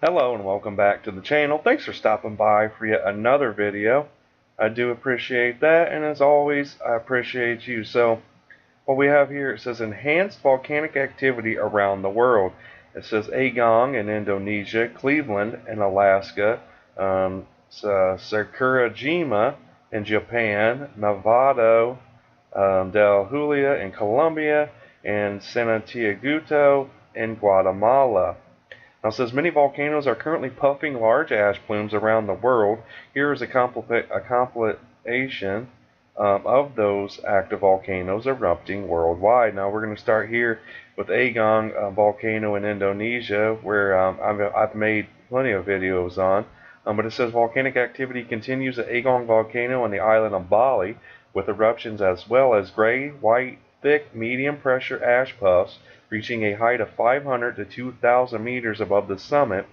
Hello and welcome back to the channel. Thanks for stopping by for yet another video. I do appreciate that, and as always, I appreciate you. So, what we have here, it says enhanced volcanic activity around the world. It says Agung in Indonesia, Cleveland in Alaska, Sakurajima in Japan, Nevado del Julia in Colombia, and Santiago in Guatemala. Now it says many volcanoes are currently puffing large ash plumes around the world. Here is a compilation of those active volcanoes erupting worldwide. Now we're going to start here with Agung volcano in Indonesia, where I've made plenty of videos on. But it says volcanic activity continues at Agung volcano on the island of Bali, with eruptions as well as gray, white, thick, medium pressure ash puffs reaching a height of 500 to 2,000 meters above the summit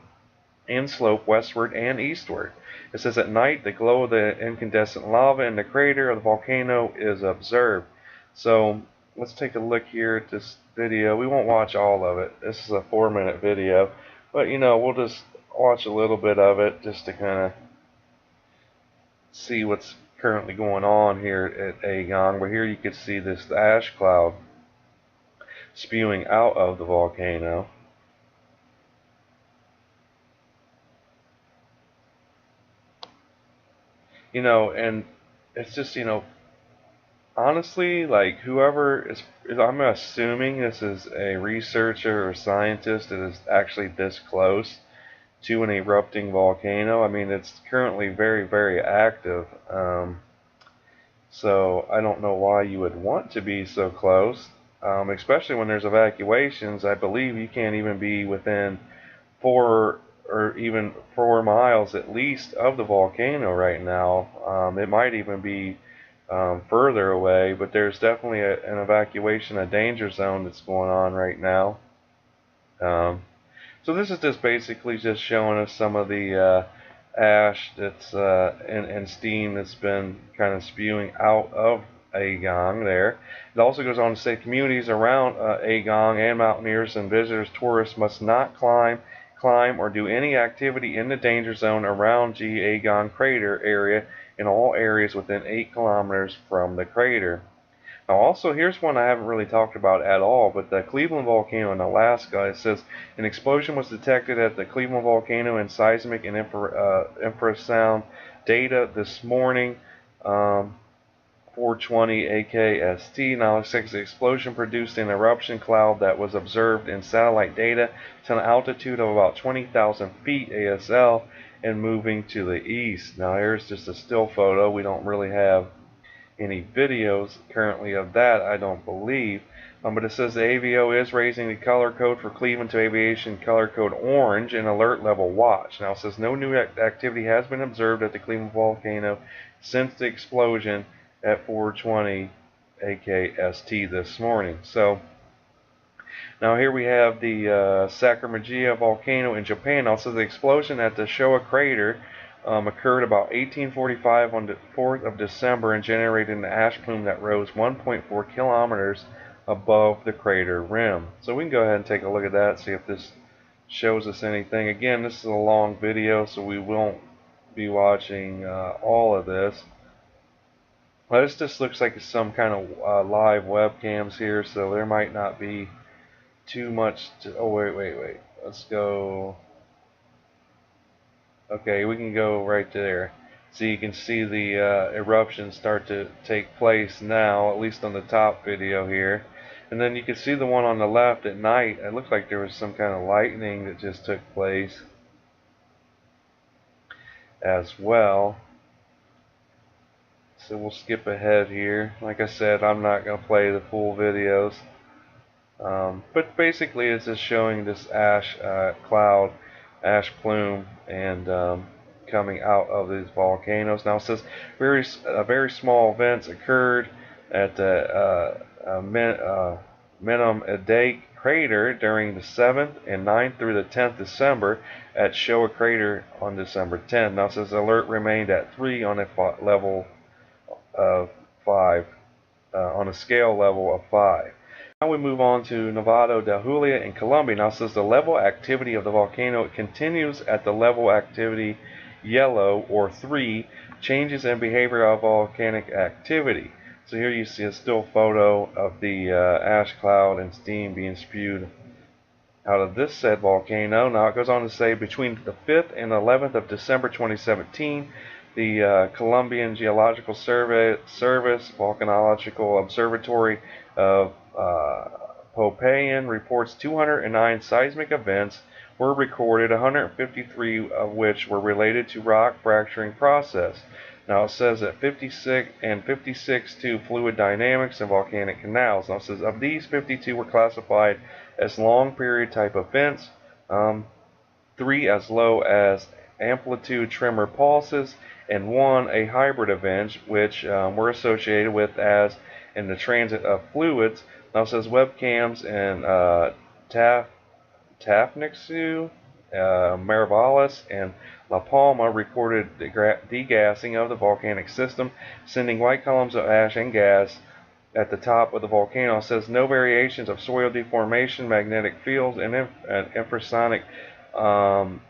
and slope westward and eastward. It says at night the glow of the incandescent lava in the crater of the volcano is observed. So let's take a look here at this video. We won't watch all of it. This is a 4-minute video, but we'll just watch a little bit of it just to kind of see what's currently going on here at Agung. But here you can see this ash cloud spewing out of the volcano. And it's just, honestly, like whoever I'm assuming this is a researcher or scientist that is actually this close to an erupting volcano. I mean, it's currently very, very active. So I don't know why you would want to be so close, especially when there's evacuations. I believe you can't even be within 4 miles at least of the volcano right now. It might even be further away, but there's definitely an evacuation, a danger zone that's going on right now. So this is just basically just showing us some of the ash that's and steam that's been kind of spewing out of Agung there. It also goes on to say communities around Agung and mountaineers and visitors, tourists must not climb, or do any activity in the danger zone around Agung crater area in all areas within 8 kilometers from the crater. Now also, here's one I haven't really talked about at all, but the Cleveland volcano in Alaska. It says an explosion was detected at the Cleveland volcano in seismic and infrasound data this morning, 4:20 AKST. Now it says the explosion produced an eruption cloud that was observed in satellite data to an altitude of about 20,000 feet ASL and moving to the east. Now here's just a still photo. We don't really have any videos currently of that, I don't believe. But it says the AVO is raising the color code for Cleveland to aviation color code orange and alert level watch. Now it says no new activity has been observed at the Cleveland volcano since the explosion at 4:20 AKST this morning. So now here we have the Sakurajima volcano in Japan. Also the explosion at the Showa crater occurred about 1845 on the 4th of December and generated an ash plume that rose 1.4 kilometers above the crater rim. So we can go ahead and take a look at that, see if this shows us anything. Again, this is a long video, so we won't be watching all of this. Well, this just looks like it's some kind of live webcams here, so there might not be too much to... Oh, wait. Let's go... Okay, we can go right there. So you can see the eruptions start to take place now, at least on the top video here. And then you can see the one on the left at night. It looked like there was some kind of lightning that just took place as well. So we'll skip ahead here. Like I said, I'm not going to play the full videos. But basically it's just showing this ash cloud, ash plume, and coming out of these volcanoes. Now it says very small events occurred at the Minam crater during the 7th and 9th through the 10th December at Showa crater on December 10th. Now it says alert remained at 3 on a level of 5, on a scale level of 5. Now we move on to Nevado del Julia in Colombia. Now it says the level activity of the volcano continues at the level activity yellow or 3, changes in behavior of volcanic activity. So here you see a still photo of the ash cloud and steam being spewed out of this said volcano. Now it goes on to say between the 5th and 11th of December 2017, the Colombian Geological Service Volcanological Observatory of Popayan reports 209 seismic events were recorded, 153 of which were related to rock fracturing process. Now it says that 56 to fluid dynamics and volcanic canals. Now it says of these, 52 were classified as long period type events, 3 as low as amplitude tremor pulses, and 1 a hybrid event, which were associated with as in the transit of fluids. Now it says webcams in Tafnixu, Marivalis, and La Palma recorded degassing of the volcanic system, sending white columns of ash and gas at the top of the volcano. It says no variations of soil deformation, magnetic fields, and infrasonic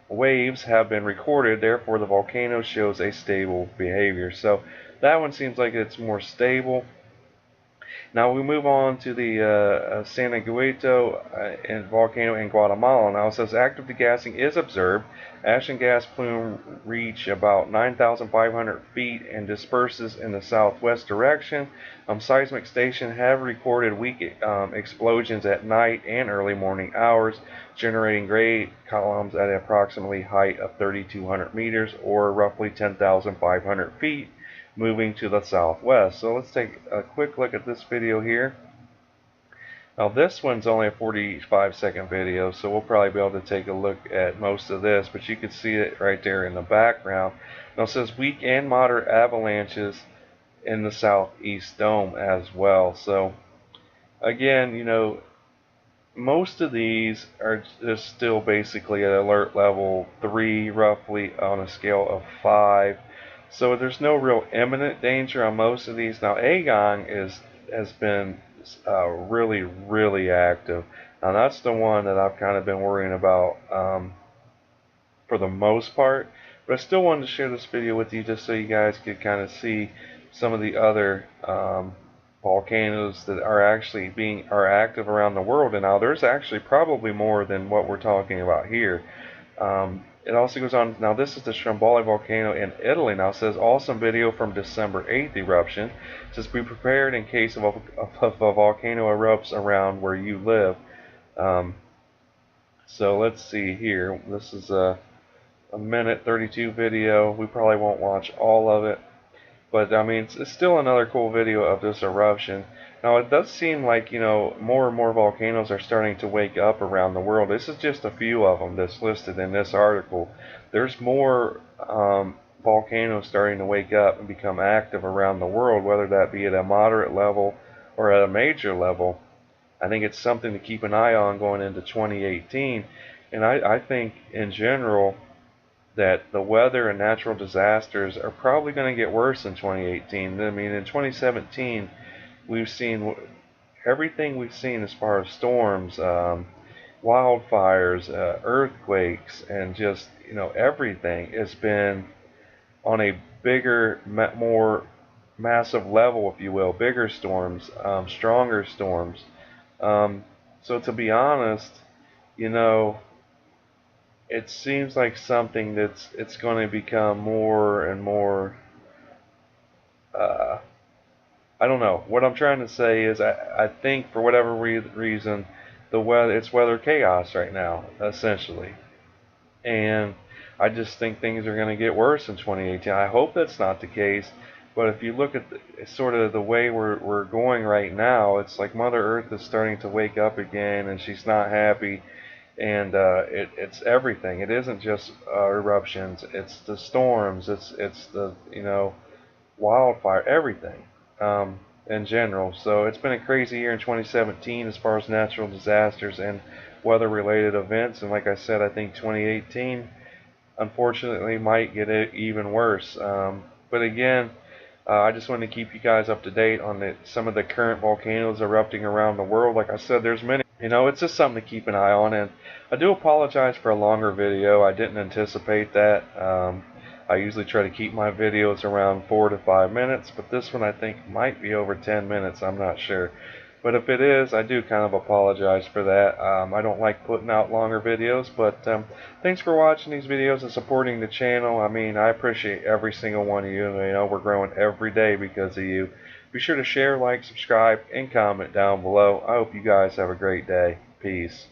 waves have been recorded. Therefore, the volcano shows a stable behavior. So that one seems like it's more stable. Now we move on to the San Aguito volcano in Guatemala. Now it says active degassing is observed. Ash and gas plume reach about 9,500 feet and disperses in the southwest direction. Seismic stations have recorded weak explosions at night and early morning hours, generating gray columns at an approximately height of 3,200 meters or roughly 10,500 feet, moving to the southwest. So let's take a quick look at this video here. Now this one's only a 45-second video, so we'll probably be able to take a look at most of this, but you can see it right there in the background. Now it says weak and moderate avalanches in the southeast dome as well. So again, you know, most of these are just still basically at alert level 3, roughly on a scale of 5. So there's no real imminent danger on most of these. Now Agung has been really active. Now that's the one that I've kind of been worrying about for the most part. But I still wanted to share this video with you just so you guys could kind of see some of the other volcanoes that are actually active around the world. And now there's actually probably more than what we're talking about here. It also goes on. Now this is the Stromboli volcano in Italy. Now it says awesome video from December 8th eruption. It says be prepared in case of a volcano erupts around where you live. So let's see here. This is a minute 32 video. We probably won't watch all of it, but I mean it's still another cool video of this eruption. Now it does seem like, you know, more and more volcanoes are starting to wake up around the world. This is just a few of them that's listed in this article. There's more volcanoes starting to wake up and become active around the world, whether that be at a moderate level or at a major level. I think it's something to keep an eye on going into 2018. And I think in general that the weather and natural disasters are probably going to get worse in 2018. I mean, in 2017, we've seen everything we've seen as far as storms, wildfires, earthquakes, and just, you know, everything has been on a bigger, more massive level, if you will, bigger storms, stronger storms. So to be honest, you know, it seems like something it's going to become more and more. I don't know. What I'm trying to say is I think for whatever reason, it's weather chaos right now, essentially, and I just think things are going to get worse in 2018. I hope that's not the case, but if you look at sort of the way we're going right now, it's like Mother Earth is starting to wake up again, and she's not happy. And it's everything. It isn't just eruptions. It's the storms. It's the, you know, wildfire. Everything in general. So it's been a crazy year in 2017 as far as natural disasters and weather-related events. And like I said, I think 2018, unfortunately, might get it even worse. But again, I just wanted to keep you guys up to date on some of the current volcanoes erupting around the world. Like I said, there's many. It's just something to keep an eye on. And I do apologize for a longer video. I didn't anticipate that. I usually try to keep my videos around 4 to 5 minutes, but this one I think might be over 10 minutes. I'm not sure. But if it is, I do kind of apologize for that. I don't like putting out longer videos, but thanks for watching these videos and supporting the channel. I mean, I appreciate every single one of you. We're growing every day because of you. Be sure to share, like, subscribe, and comment down below. I hope you guys have a great day. Peace.